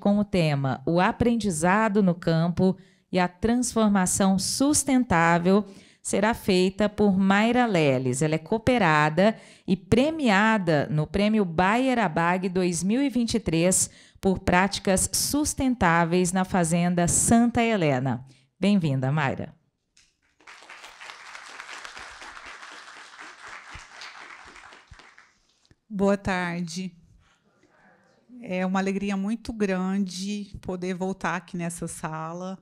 com o tema O Aprendizado no Campo e a Transformação Sustentável será feita por Mayra Leles. Ela é cooperada e premiada no Prêmio Bayer Abag 2023 por práticas sustentáveis na Fazenda Santa Helena. Bem-vinda, Mayra. Boa tarde. É uma alegria muito grande poder voltar aqui nessa sala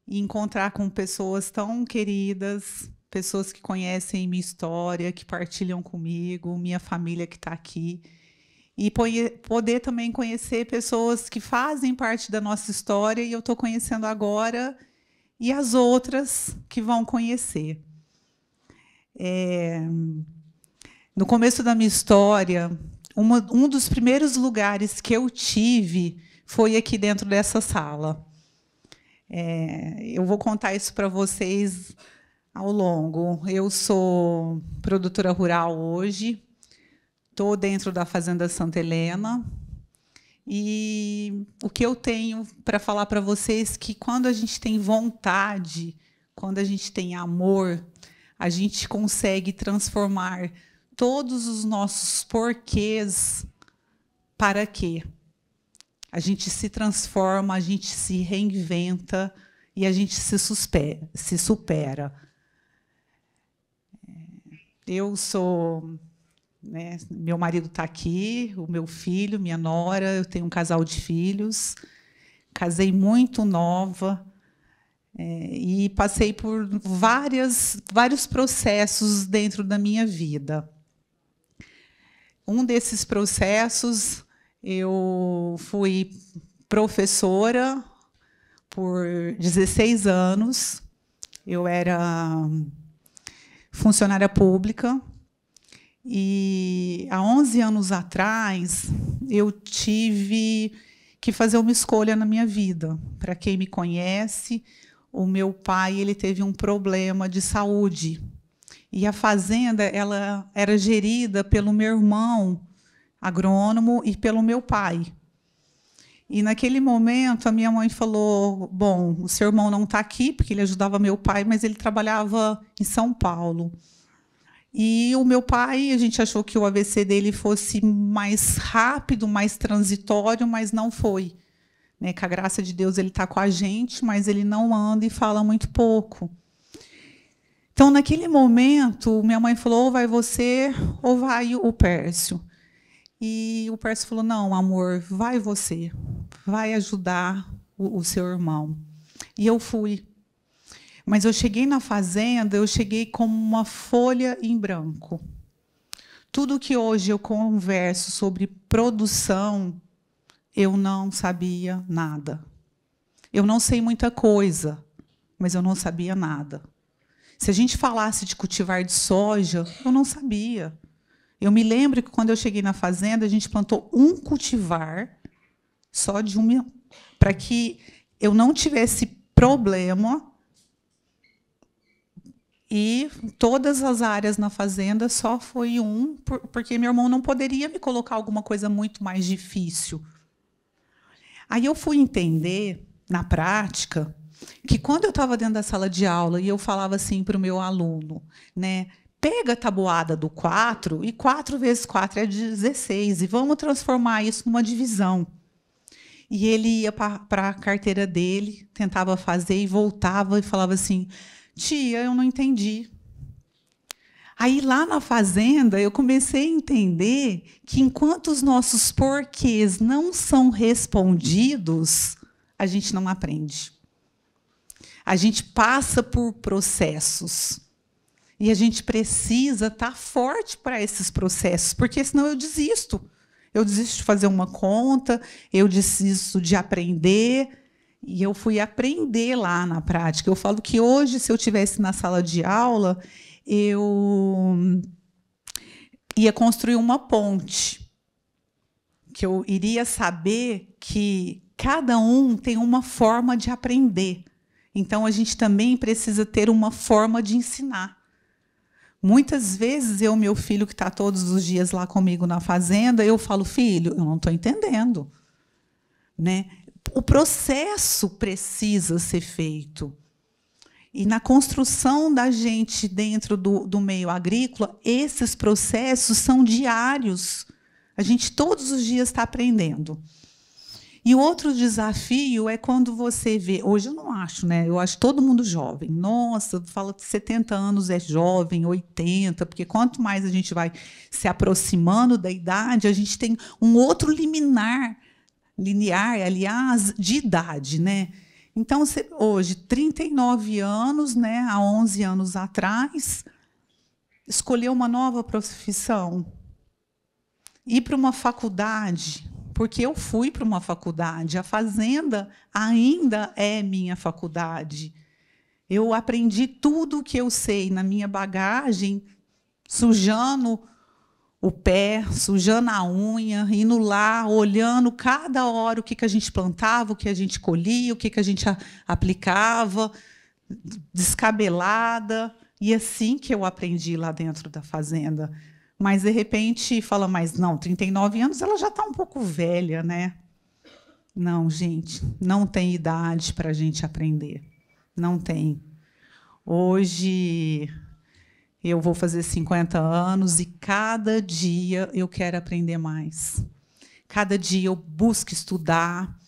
e encontrar com pessoas tão queridas, pessoas que conhecem minha história, que partilham comigo, minha família que está aqui. E poder também conhecer pessoas que fazem parte da nossa história e eu estou conhecendo agora e as outras que vão conhecer. No começo da minha história, um dos primeiros lugares que eu tive foi aqui dentro dessa sala. Eu vou contar isso para vocês ao longo. Eu sou produtora rural hoje, estou dentro da Fazenda Santa Helena, e o que eu tenho para falar para vocês é que quando a gente tem vontade, quando a gente tem amor, a gente consegue transformar todos os nossos porquês para quê? A gente se transforma, a gente se reinventa e a gente se supera. Eu sou... meu marido está aqui, o meu filho, minha nora, eu tenho um casal de filhos, casei muito nova e passei por vários processos dentro da minha vida. Um desses processos, eu fui professora por 16 anos, eu era funcionária pública, e há 11 anos atrás eu tive que fazer uma escolha na minha vida. Para quem me conhece, o meu pai teve um problema de saúde. E a fazenda ela era gerida pelo meu irmão agrônomo e pelo meu pai. E, naquele momento, a minha mãe falou, bom, o seu irmão não está aqui, porque ele ajudava meu pai, mas ele trabalhava em São Paulo. E o meu pai, a gente achou que o AVC dele fosse mais rápido, mais transitório, mas não foi. Com a graça de Deus, ele está com a gente, mas ele não anda e fala muito pouco. Então, naquele momento, minha mãe falou, ou vai você ou vai o Pércio. E o Pércio falou, não, amor, vai você, vai ajudar o seu irmão. E eu fui. Mas eu cheguei na fazenda, eu cheguei como uma folha em branco. Tudo que hoje eu converso sobre produção, eu não sabia nada. Eu não sei muita coisa, mas eu não sabia nada. Se a gente falasse de cultivar de soja, eu não sabia. Eu me lembro que, quando eu cheguei na fazenda, a gente plantou um cultivar, só de uma, para que eu não tivesse problema, e todas as áreas na fazenda só foi um, porque meu irmão não poderia me colocar alguma coisa muito mais difícil. Aí eu fui entender, na prática, que, quando eu estava dentro da sala de aula e eu falava assim para o meu aluno, pega a tabuada do 4, e 4 vezes 4 é 16, e vamos transformar isso numa divisão. E ele ia para a carteira dele, tentava fazer e voltava e falava assim, tia, eu não entendi. Aí, lá na fazenda, eu comecei a entender que, enquanto os nossos porquês não são respondidos, a gente não aprende. A gente passa por processos. E a gente precisa estar forte para esses processos, porque senão eu desisto. Eu desisto de fazer uma conta, eu desisto de aprender. E eu fui aprender lá na prática. Eu falo que hoje, se eu estivesse na sala de aula, eu ia construir uma ponte, que eu iria saber que cada um tem uma forma de aprender. Então, a gente também precisa ter uma forma de ensinar. Muitas vezes, meu filho, que está todos os dias lá comigo na fazenda, eu falo, filho, eu não estou entendendo. o processo precisa ser feito. E na construção da gente dentro do meio agrícola, esses processos são diários. A gente todos os dias está aprendendo. E outro desafio é quando você vê... Hoje eu não acho, né? Eu acho todo mundo jovem. Nossa, fala que 70 anos é jovem, 80, porque quanto mais a gente vai se aproximando da idade, a gente tem um outro linear, aliás, de idade, né? Então, hoje, 39 anos, né, há 11 anos atrás, escolher uma nova profissão, ir para uma faculdade, porque eu fui para uma faculdade, a fazenda ainda é minha faculdade. Eu aprendi tudo o que eu sei na minha bagagem, sujando o pé, sujando a unha, indo lá, olhando cada hora o que a gente plantava, o que a gente colhia, o que a gente aplicava, descabelada. E assim que eu aprendi lá dentro da fazenda. Mas, de repente, fala, mas não, 39 anos, ela já está um pouco velha, né? Não, gente, não tem idade para a gente aprender. Não tem. Hoje... eu vou fazer 50 anos e cada dia eu quero aprender mais. Cada dia eu busco estudar,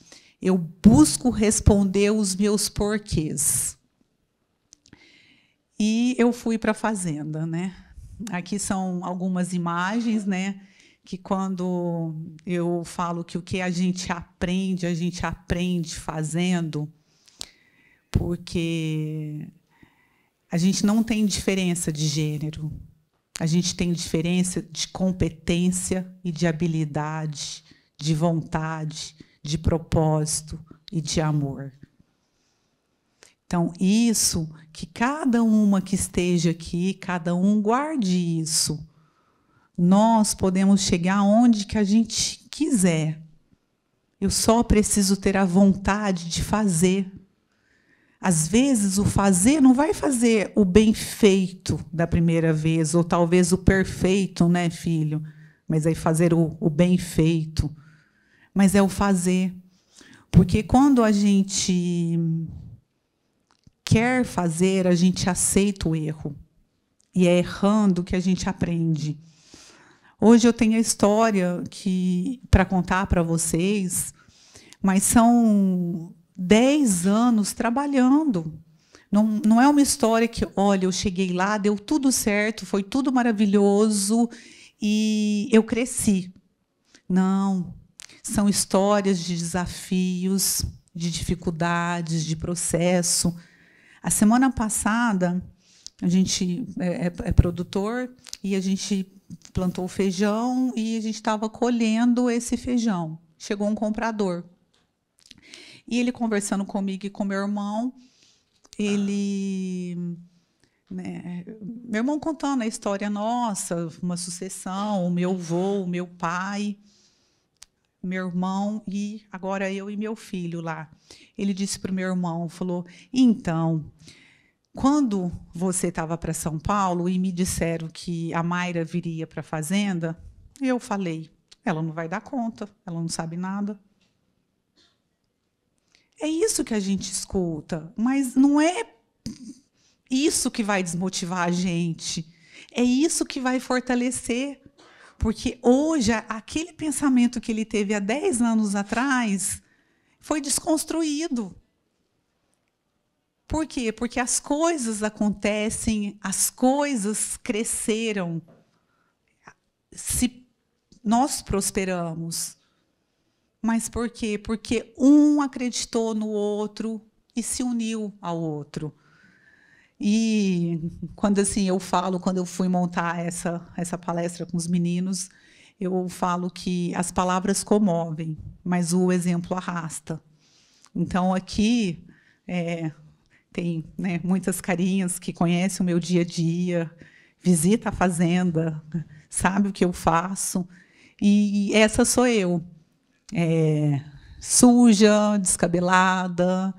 eu busco responder os meus porquês. E eu fui para a fazenda, né? Aqui são algumas imagens, né? Que quando eu falo que o que a gente aprende fazendo, porque a gente não tem diferença de gênero. A gente tem diferença de competência e de habilidade, de vontade, de propósito e de amor. Então, isso, que cada uma que esteja aqui, cada um guarde isso. Nós podemos chegar onde que a gente quiser. Eu só preciso ter a vontade de fazer. Às vezes, o fazer não vai fazer o bem feito da primeira vez, ou talvez o perfeito, né, filho? Mas aí fazer o bem feito. Mas é o fazer. Porque quando a gente quer fazer, a gente aceita o erro. E é errando que a gente aprende. Hoje eu tenho a história para contar para vocês, mas são 10 anos trabalhando. Não é uma história que, olha, eu cheguei lá, deu tudo certo, foi tudo maravilhoso e eu cresci. Não. São histórias de desafios, de dificuldades, de processo. A semana passada, a gente é produtor e a gente plantou feijão e a gente estava colhendo esse feijão. Chegou um comprador. E ele, conversando comigo e com meu irmão, meu irmão contando a história nossa, uma sucessão, o meu avô, o meu pai, meu irmão e agora eu e meu filho lá. Ele disse para o meu irmão, falou, então, quando você estava para São Paulo e me disseram que a Mayra viria para a fazenda, eu falei, ela não vai dar conta, ela não sabe nada. É isso que a gente escuta, mas não é isso que vai desmotivar a gente. É isso que vai fortalecer. Porque hoje, aquele pensamento que ele teve há 10 anos atrás foi desconstruído. Por quê? Porque as coisas acontecem, as coisas cresceram. Nós prosperamos. Mas por quê? Porque um acreditou no outro e se uniu ao outro. E quando assim quando eu fui montar essa palestra com os meninos, eu falo que as palavras comovem, mas o exemplo arrasta. Então aqui tem, né, muitas carinhas que conhecem o meu dia a dia, visita a fazenda, sabe o que eu faço, e essa sou eu. Suja, descabelada,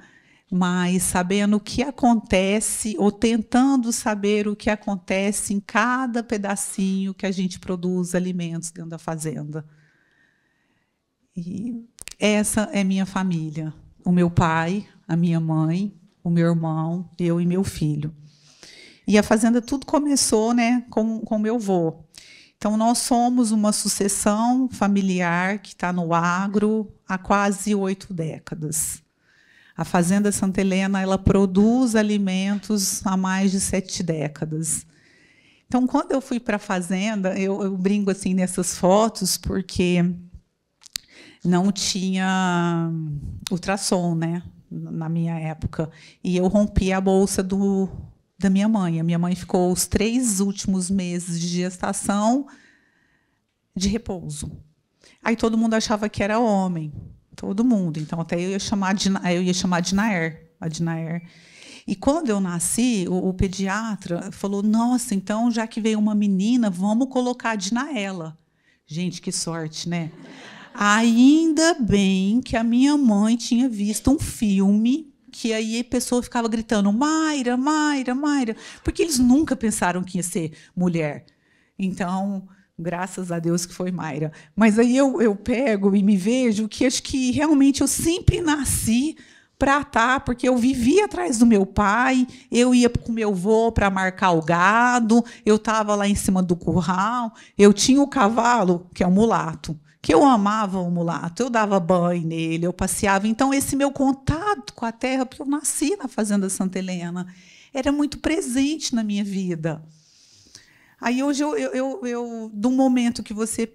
mas sabendo o que acontece, ou tentando saber o que acontece em cada pedacinho que a gente produz alimentos dentro da fazenda. E Essa é minha família. O meu pai, a minha mãe, o meu irmão, eu e meu filho. E a fazenda tudo começou, né, com meu avô. Então, nós somos uma sucessão familiar que está no agro há quase 8 décadas. A Fazenda Santa Helena, ela produz alimentos há mais de 7 décadas. Então, quando eu fui para a fazenda, eu brinco assim nessas fotos, porque não tinha ultrassom, né, na minha época. E eu rompi a bolsa da minha mãe. A minha mãe ficou os 3 últimos meses de gestação de repouso. Aí todo mundo achava que era homem. Todo mundo. Então, até eu ia chamar de Naer, a de Naer. E quando eu nasci, o pediatra falou, nossa, então, já que veio uma menina, vamos colocar a Dinaela. Gente, que sorte, né? Ainda bem que a minha mãe tinha visto um filme que aí a pessoa ficava gritando, Mayra, Mayra, Mayra, porque eles nunca pensaram que ia ser mulher. Então, graças a Deus que foi Mayra. Mas aí eu pego e me vejo que acho que realmente eu sempre nasci para estar, porque eu vivia atrás do meu pai, eu ia com meu avô para marcar o gado, eu estava lá em cima do curral, eu tinha o cavalo, que é o mulato, que eu amava o mulato, eu dava banho nele, eu passeava. Então, esse meu contato com a terra, porque eu nasci na Fazenda Santa Helena, era muito presente na minha vida. Aí, hoje, do momento que você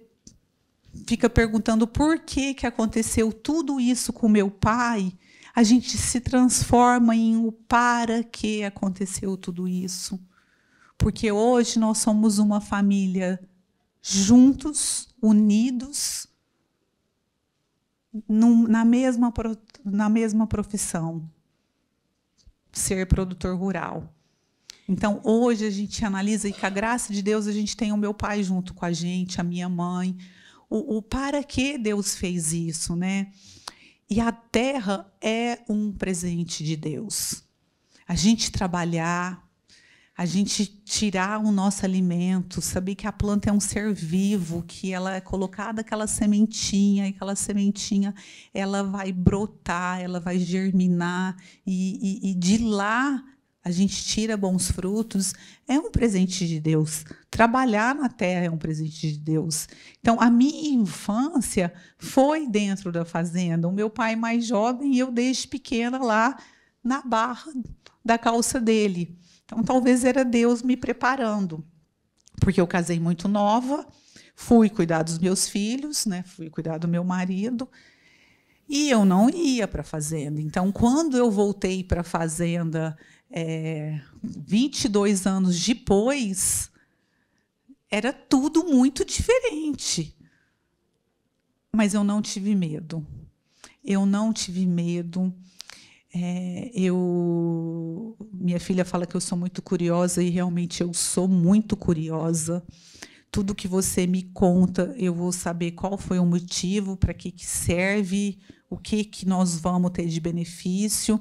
fica perguntando por que aconteceu tudo isso com meu pai, a gente se transforma em o para que aconteceu tudo isso. Porque hoje nós somos uma família juntos, unidos, na mesma profissão, ser produtor rural. Então, hoje a gente analisa, e com a graça de Deus, a gente tem o meu pai junto com a gente, a minha mãe, o para que Deus fez isso, né? E a terra é um presente de Deus. A gente trabalhar, a gente tirar o nosso alimento, saber que a planta é um ser vivo, que ela é colocada aquela sementinha, e aquela sementinha ela vai brotar, ela vai germinar, e de lá a gente tira bons frutos, é um presente de Deus. Trabalhar na terra é um presente de Deus. Então, a minha infância foi dentro da fazenda. O meu pai mais jovem e eu desde pequena lá na barra da calça dele. Então, talvez era Deus me preparando, porque eu casei muito nova, fui cuidar dos meus filhos, né? Fui cuidar do meu marido, e eu não ia para a fazenda. Então, quando eu voltei para a fazenda, 22 anos depois, era tudo muito diferente. Mas eu não tive medo. Eu não tive medo. Minha filha fala que eu sou muito curiosa, e realmente eu sou muito curiosa. Tudo que você me conta, eu vou saber qual foi o motivo, para que serve, o que nós vamos ter de benefício.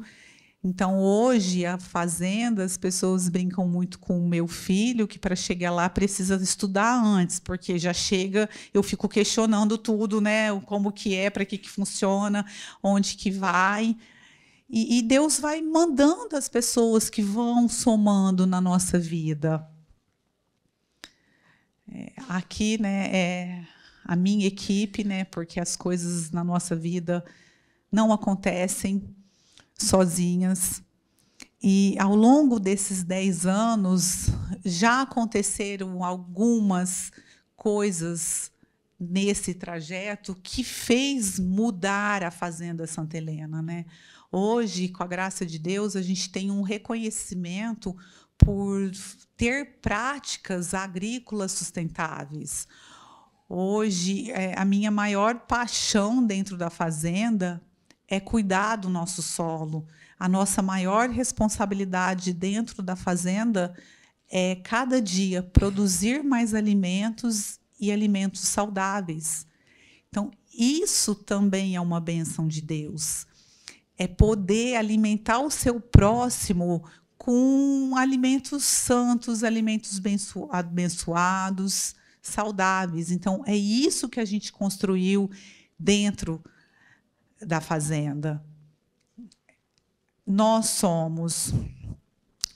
Então, hoje, a fazenda, as pessoas brincam muito com o meu filho, que para chegar lá precisa estudar antes, porque já chega, eu fico questionando tudo, né? Como que é, para que funciona, onde que vai. E Deus vai mandando as pessoas que vão somando na nossa vida. Aqui, né, a minha equipe, né, porque as coisas na nossa vida não acontecem sozinhas. E, ao longo desses 10 anos, já aconteceram algumas coisas nesse trajeto que fez mudar a Fazenda Santa Helena, né? Hoje, com a graça de Deus, a gente tem um reconhecimento por ter práticas agrícolas sustentáveis. Hoje, a minha maior paixão dentro da fazenda é cuidar do nosso solo. A nossa maior responsabilidade dentro da fazenda é, cada dia, produzir mais alimentos e alimentos saudáveis. Então, isso também é uma bênção de Deus. É poder alimentar o seu próximo com alimentos santos, alimentos abençoados, saudáveis. Então, é isso que a gente construiu dentro da fazenda. Nós somos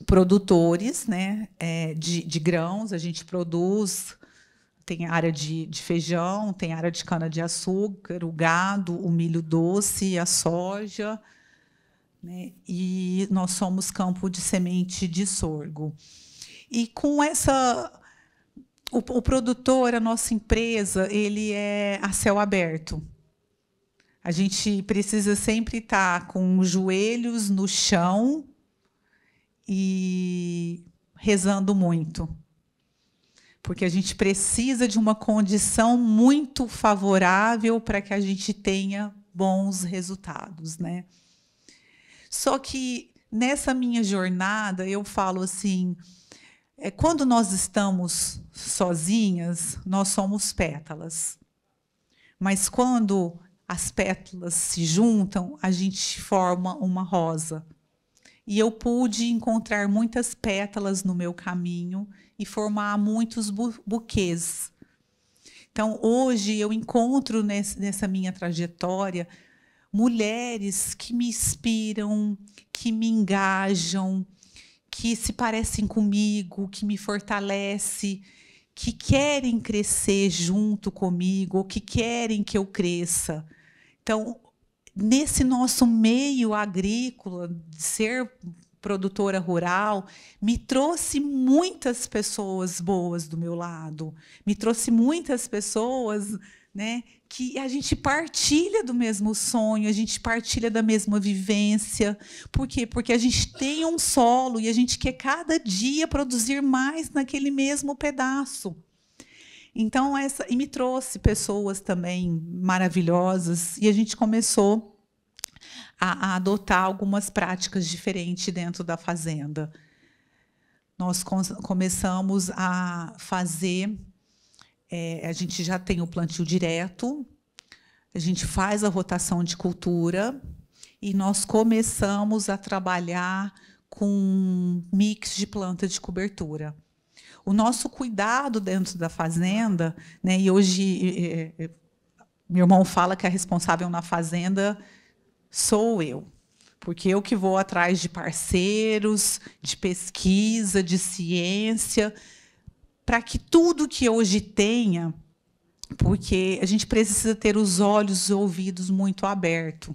produtores, né, de grãos, a gente produz, tem área de feijão, tem área de cana-de-açúcar, o gado, o milho doce, a soja, né, e nós somos campo de semente de sorgo. E com essa... O produtor, a nossa empresa, ele é a céu aberto. A gente precisa sempre estar com os joelhos no chão e rezando muito. Porque a gente precisa de uma condição muito favorável para que a gente tenha bons resultados, né? Só que, nessa minha jornada, eu falo assim, quando nós estamos sozinhas, nós somos pétalas. Mas, quando as pétalas se juntam, a gente forma uma rosa. E eu pude encontrar muitas pétalas no meu caminho e formar muitos buquês. Então, hoje, eu encontro nessa minha trajetória mulheres que me inspiram, que me engajam, que se parecem comigo, que me fortalecem, que querem crescer junto comigo, ou que querem que eu cresça. Então, nesse nosso meio agrícola, de ser produtora rural, me trouxe muitas pessoas boas do meu lado, me trouxe muitas pessoas, né, que a gente partilha do mesmo sonho, a gente partilha da mesma vivência. Por quê? Porque a gente tem um solo e a gente quer cada dia produzir mais naquele mesmo pedaço. Então, e me trouxe pessoas também maravilhosas, e a gente começou a adotar algumas práticas diferentes dentro da fazenda. Nós começamos a fazer, a gente já tem o plantio direto, a gente faz a rotação de cultura, e nós começamos a trabalhar com mix de planta de cobertura. O nosso cuidado dentro da fazenda, né, e hoje meu irmão fala que a responsável na fazenda sou eu, porque eu que vou atrás de parceiros, de pesquisa, de ciência, para que tudo que hoje tenha, porque a gente precisa ter os olhos e ouvidos muito abertos,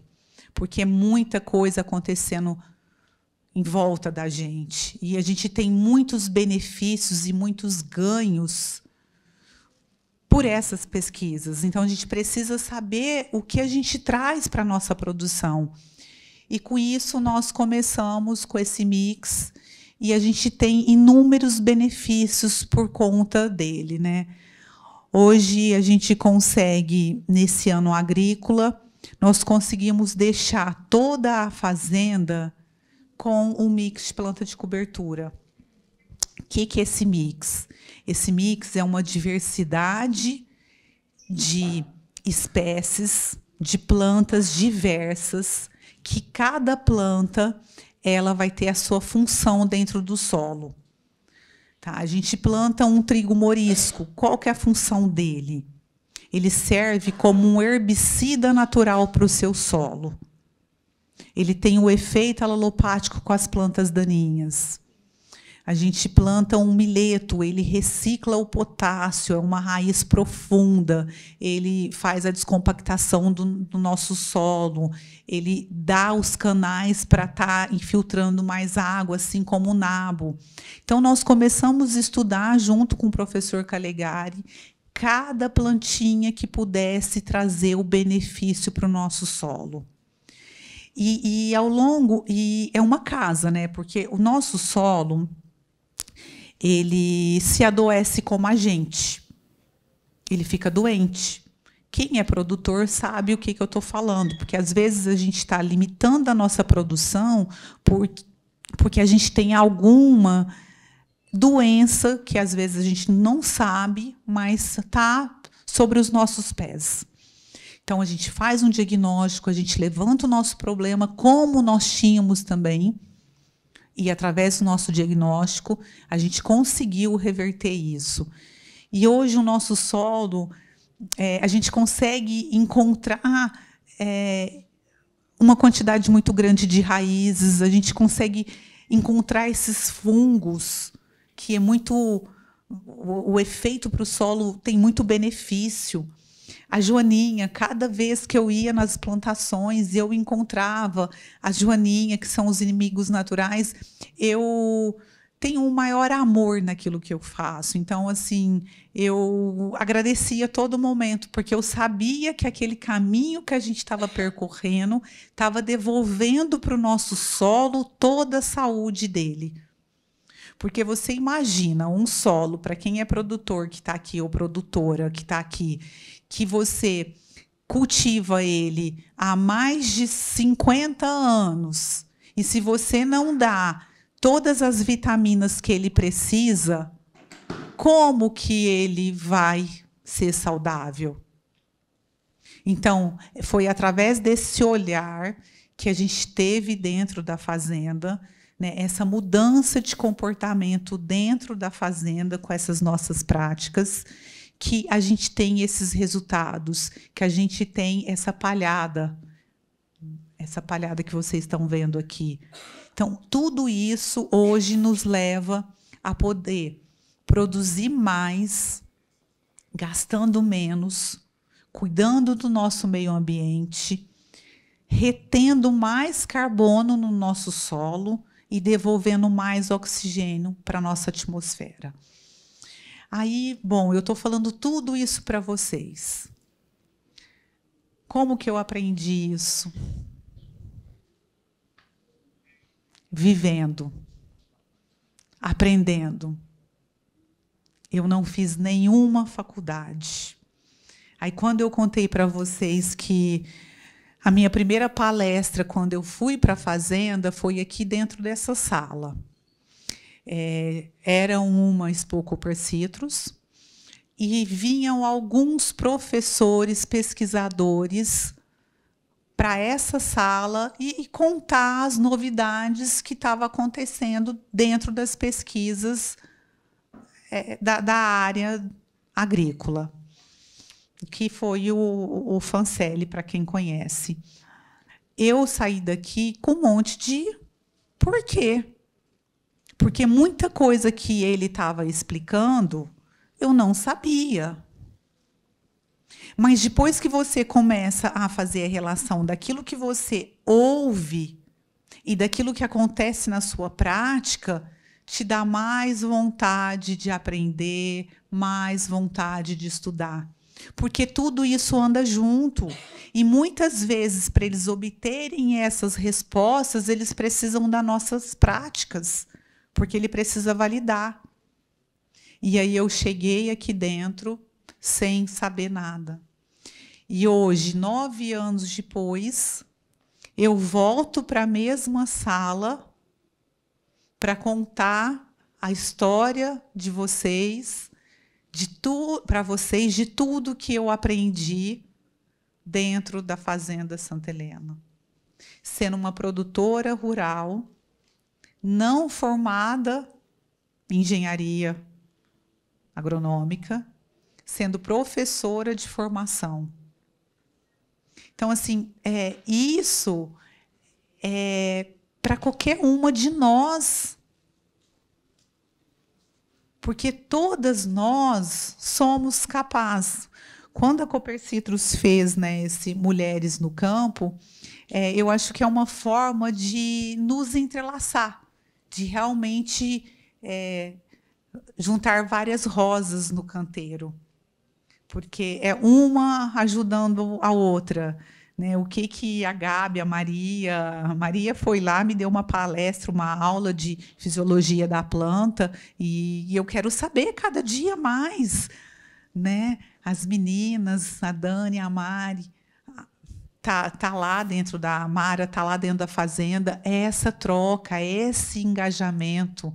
porque é muita coisa acontecendo em volta da gente. E a gente tem muitos benefícios e muitos ganhos por essas pesquisas. Então, a gente precisa saber o que a gente traz para a nossa produção. E, com isso, nós começamos com esse mix, e a gente tem inúmeros benefícios por conta dele, né? Hoje, a gente consegue, nesse ano agrícola, nós conseguimos deixar toda a fazenda com um mix de planta de cobertura. O que é esse mix? Esse mix é uma diversidade de espécies, de plantas diversas, que cada planta ela vai ter a sua função dentro do solo. Tá? A gente planta um trigo morisco. Qual que é a função dele? Ele serve como um herbicida natural para o seu solo. Ele tem o efeito alopático com as plantas daninhas. A gente planta um mileto, ele recicla o potássio, é uma raiz profunda, ele faz a descompactação do nosso solo, ele dá os canais para estar infiltrando mais água, assim como o nabo. Então, nós começamos a estudar, junto com o professor Calegari, cada plantinha que pudesse trazer o benefício para o nosso solo. E ao longo, e é uma casa, né? Porque o nosso solo ele se adoece como a gente. Ele fica doente. Quem é produtor sabe o que eu estou falando, porque às vezes a gente está limitando a nossa produção porque a gente tem alguma doença que às vezes a gente não sabe, mas está sobre os nossos pés. Então, a gente faz um diagnóstico, a gente levanta o nosso problema, como nós tínhamos também, e, através do nosso diagnóstico, a gente conseguiu reverter isso. E, hoje, o nosso solo, a gente consegue encontrar uma quantidade muito grande de raízes, a gente consegue encontrar esses fungos, que é muito... O efeito para o solo tem muito benefício. A joaninha, cada vez que eu ia nas plantações, eu encontrava a joaninha, que são os inimigos naturais, eu tenho um maior amor naquilo que eu faço. Então, assim, eu agradecia a todo momento, porque eu sabia que aquele caminho que a gente estava percorrendo estava devolvendo para o nosso solo toda a saúde dele. Porque você imagina um solo, para quem é produtor que está aqui, ou produtora que está aqui, que você cultiva ele há mais de 50 anos, e se você não dá todas as vitaminas que ele precisa, como que ele vai ser saudável? Então, foi através desse olhar que a gente teve dentro da fazenda, né, essa mudança de comportamento dentro da fazenda com essas nossas práticas, que a gente tem esses resultados, que a gente tem essa palhada que vocês estão vendo aqui. Então, tudo isso hoje nos leva a poder produzir mais, gastando menos, cuidando do nosso meio ambiente, retendo mais carbono no nosso solo e devolvendo mais oxigênio para a nossa atmosfera. Aí, bom, eu estou falando tudo isso para vocês. Como que eu aprendi isso? Vivendo, aprendendo. Eu não fiz nenhuma faculdade. Aí, quando eu contei para vocês que a minha primeira palestra, quando eu fui para a fazenda, foi aqui dentro dessa sala. Era uma Expo Cooper Citrus, e vinham alguns professores, pesquisadores, para essa sala e contar as novidades que estavam acontecendo dentro das pesquisas da área agrícola, que foi o Fancelli, para quem conhece. Eu saí daqui com um monte de por quê? Porque muita coisa que ele estava explicando, eu não sabia. Mas depois que você começa a fazer a relação daquilo que você ouve e daquilo que acontece na sua prática, te dá mais vontade de aprender, mais vontade de estudar. Porque tudo isso anda junto. E muitas vezes, para eles obterem essas respostas, eles precisam das nossas práticas, porque ele precisa validar. E aí eu cheguei aqui dentro sem saber nada. E hoje, 9 anos depois, eu volto para a mesma sala para contar a história de vocês, para vocês, de tudo que eu aprendi dentro da Fazenda Santa Helena. Sendo uma produtora rural, não formada em engenharia agronômica, sendo professora de formação. Então, assim, isso é para qualquer uma de nós, porque todas nós somos capazes. Quando a Cooper Citrus fez, né, esse Mulheres no Campo, eu acho que é uma forma de nos entrelaçar, de realmente juntar várias rosas no canteiro, porque é uma ajudando a outra, né? O que a Gabi, a Maria foi lá, me deu uma palestra, uma aula de fisiologia da planta, e eu quero saber cada dia mais, né? As meninas, a Dani, a Mari, tá lá dentro da Mara, tá lá dentro da fazenda, essa troca, esse engajamento,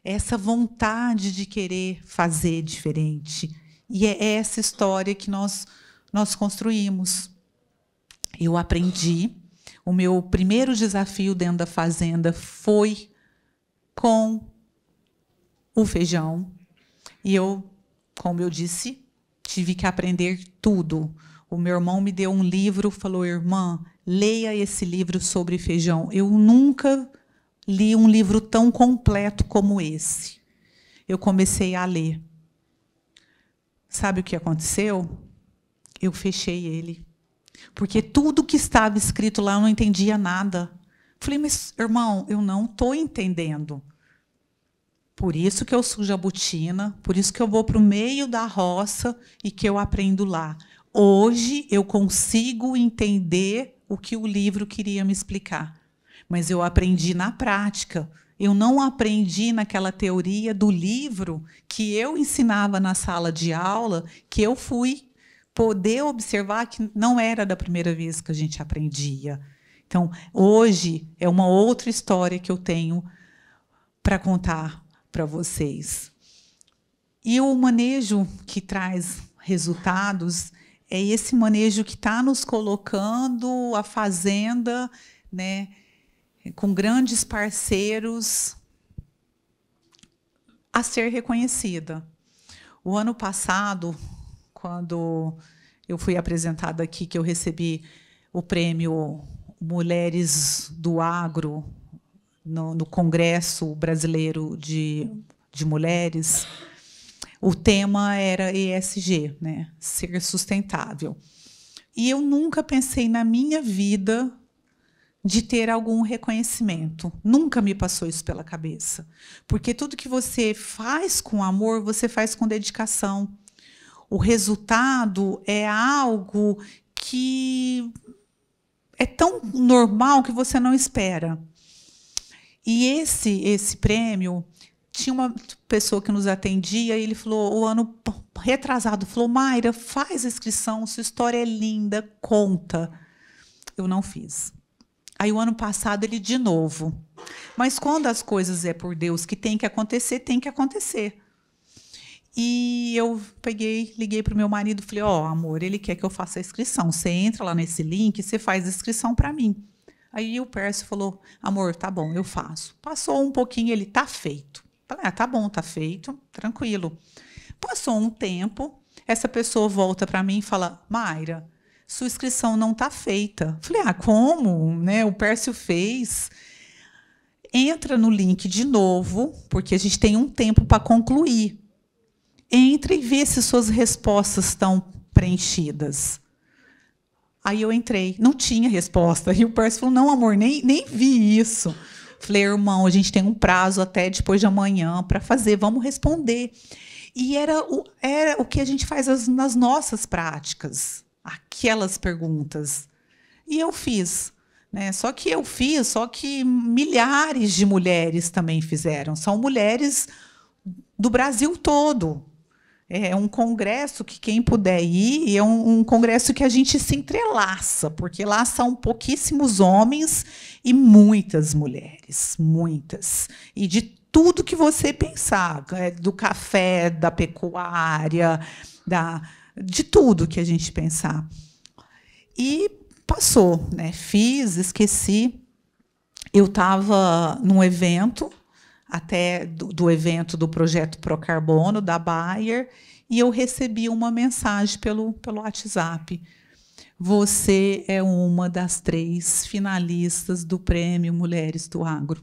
essa vontade de querer fazer diferente. E é essa história que nós construímos. Eu aprendi. O meu primeiro desafio dentro da fazenda foi com o feijão. E eu, como eu disse, tive que aprender tudo. O meu irmão me deu um livro, falou: irmã, leia esse livro sobre feijão. Eu nunca li um livro tão completo como esse. Eu comecei a ler. Sabe o que aconteceu? Eu fechei ele. Porque tudo que estava escrito lá eu não entendia nada. Falei: mas, irmão, eu não estou entendendo. Por isso que eu sujo a botina, por isso que eu vou para o meio da roça e que eu aprendo lá. Hoje eu consigo entender o que o livro queria me explicar. Mas eu aprendi na prática. Eu não aprendi naquela teoria do livro que eu ensinava na sala de aula, que eu fui poder observar que não era da primeira vez que a gente aprendia. Então, hoje é uma outra história que eu tenho para contar para vocês. E o manejo que traz resultados é esse manejo que está nos colocando a fazenda, né, com grandes parceiros, a ser reconhecida. O ano passado, quando eu fui apresentada aqui, que eu recebi o prêmio Mulheres do Agro no Congresso Brasileiro de Mulheres, o tema era ESG, né? Ser sustentável. E eu nunca pensei na minha vida de ter algum reconhecimento. Nunca me passou isso pela cabeça. Porque tudo que você faz com amor, você faz com dedicação. O resultado é algo que é tão normal que você não espera. E esse prêmio, tinha uma pessoa que nos atendia e ele falou, o ano retrasado, falou: Mayra, faz a inscrição, sua história é linda, conta. Eu não fiz. Aí, o ano passado, ele de novo. Mas, quando as coisas é por Deus que tem que acontecer, tem que acontecer. E eu liguei para o meu marido e falei: ó, amor, ele quer que eu faça a inscrição. Você entra lá nesse link e você faz a inscrição para mim. Aí o Pércio falou: amor, tá bom, eu faço. Passou um pouquinho, ele: tá feito. Falei: tá bom, tá feito, tranquilo. Passou um tempo, essa pessoa volta para mim e fala: Mayra, sua inscrição não está feita. Falei: como? Né? O Pércio fez. Entra no link de novo, porque a gente tem um tempo para concluir. Entra e vê se suas respostas estão preenchidas. Aí eu entrei, não tinha resposta. E o Pércio falou: não, amor, nem vi isso. Falei: irmão, a gente tem um prazo até depois de amanhã para fazer, vamos responder. E era o que a gente faz nas nossas práticas, aquelas perguntas. E eu fiz. Né? Só que milhares de mulheres também fizeram. São mulheres do Brasil todo. É um congresso que quem puder ir, é um congresso que a gente se entrelaça, porque lá são pouquíssimos homens e muitas mulheres, muitas. E de tudo que você pensar, do café, da pecuária, de tudo que a gente pensar. E passou, né? Fiz, esqueci. Eu estava num evento, até do evento do projeto Procarbono, da Bayer, e eu recebi uma mensagem pelo WhatsApp: você é uma das 3 finalistas do Prêmio Mulheres do Agro.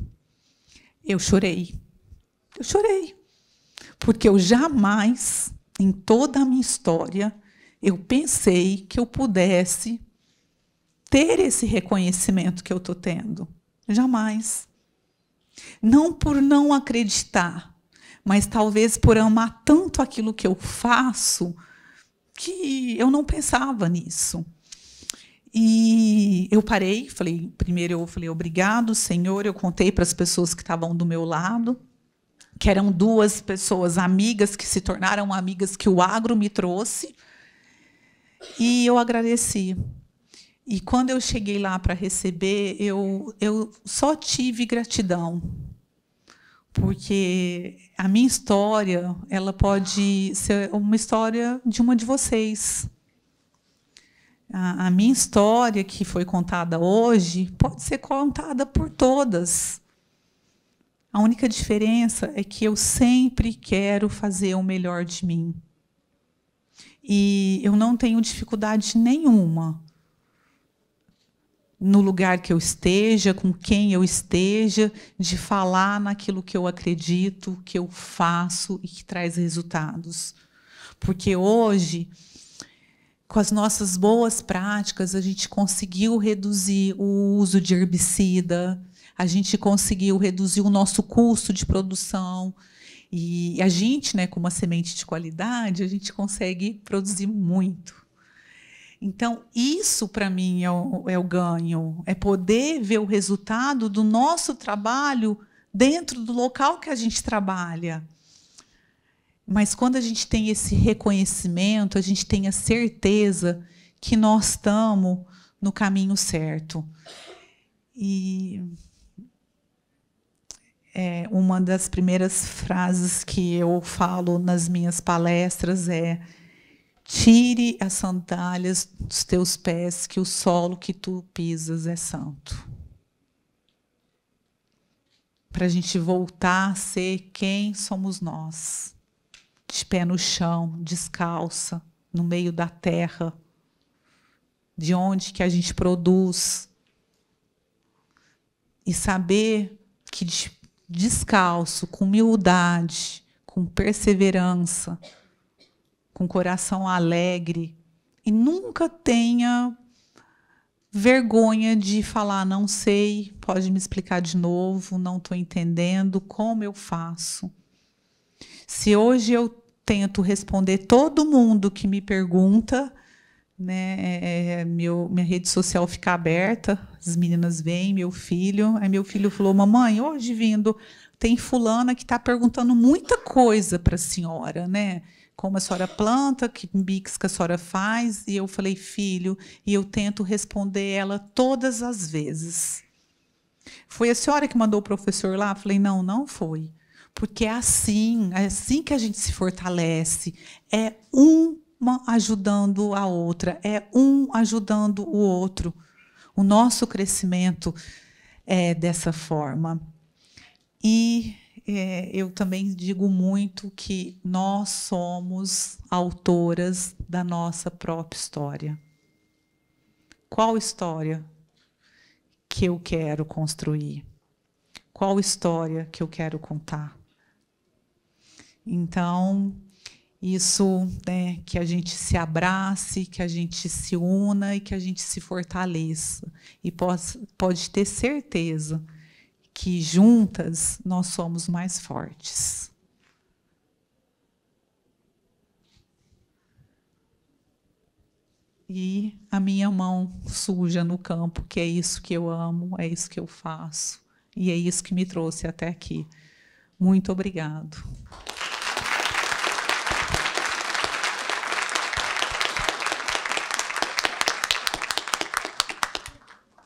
Eu chorei. Eu chorei. Porque eu jamais, em toda a minha história, eu pensei que eu pudesse ter esse reconhecimento que eu estou tendo. Jamais. Não por não acreditar, mas talvez por amar tanto aquilo que eu faço, que eu não pensava nisso. E eu parei, primeiro eu falei: obrigado, Senhor. Eu contei para as pessoas que estavam do meu lado, que eram 2 pessoas amigas, que se tornaram amigas que o agro me trouxe, e eu agradeci. E quando eu cheguei lá para receber, eu só tive gratidão, porque a minha história, ela pode ser uma história de uma de vocês. A minha história, que foi contada hoje, pode ser contada por todas. A única diferença é que eu sempre quero fazer o melhor de mim. E eu não tenho dificuldade nenhuma no lugar que eu esteja, com quem eu esteja, de falar naquilo que eu acredito, que eu faço e que traz resultados. Porque hoje, com as nossas boas práticas, a gente conseguiu reduzir o uso de herbicida, a gente conseguiu reduzir o nosso custo de produção. E a gente, né, com uma semente de qualidade, a gente consegue produzir muito. Então, isso, para mim, é o ganho. É poder ver o resultado do nosso trabalho dentro do local que a gente trabalha. Mas, quando a gente tem esse reconhecimento, a gente tem a certeza que nós estamos no caminho certo. E uma das primeiras frases que eu falo nas minhas palestras é: tire as sandálias dos teus pés, que o solo que tu pisas é santo. Para a gente voltar a ser quem somos nós. De pé no chão, descalça, no meio da terra. De onde que a gente produz. E saber que descalço, com humildade, com perseverança, com coração alegre, e nunca tenha vergonha de falar: não sei, pode me explicar de novo, não estou entendendo, como eu faço? Se hoje eu tento responder todo mundo que me pergunta, né, minha rede social fica aberta, as meninas vêm, meu filho, aí meu filho falou: mamãe, hoje vindo, tem fulana que está perguntando muita coisa para a senhora, né? Como a senhora planta, que mix que a senhora faz. E eu falei: filho, e eu tento responder ela todas as vezes. Foi a senhora que mandou o professor lá? Eu falei: não, não foi. Porque é assim que a gente se fortalece. É uma ajudando a outra, é um ajudando o outro. O nosso crescimento é dessa forma. E eu também digo muito que nós somos autoras da nossa própria história. Qual história que eu quero construir? Qual história que eu quero contar? Então, isso, né, que a gente se abrace, que a gente se una e que a gente se fortaleça. E pode ter certeza que juntas nós somos mais fortes. E a minha mão suja no campo, que é isso que eu amo, é isso que eu faço, e é isso que me trouxe até aqui. Muito obrigado.